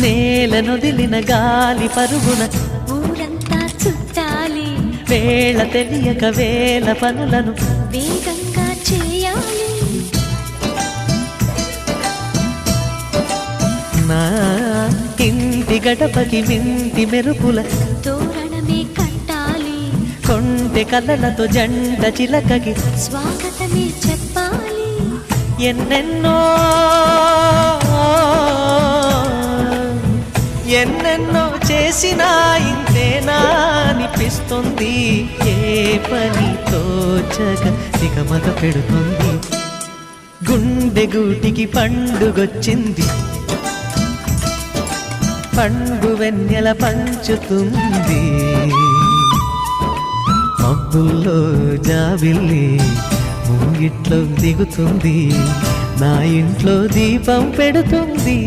నేలనొదిలిన గాలి పరుగున ఊరంతా చుట్టాలి, వేళ తెలియక వేల పనులను వేగంగా చేయాలి. నా ఇంటి గడపకి వింటి మెరుపుల తోరణమే కట్టాలి, కొంటె కలలతో జంట చిలకకి స్వాగతమే చెప్పాలి. ఎన్నెన్నో ఎన్నెన్నో చేసినా ఇంతేనా అనిపిస్తుంది. ఏ పని తోచక దిగమగ పెడుతుంది. గుండె గూటికి పండుగొచ్చింది, పండు వెన్నెల పంచుతుంది. మబ్బుల్లో జాబిల్లి ముంగిట్లో దిగుతుంది, నా ఇంట్లో దీపం పెడుతుంది.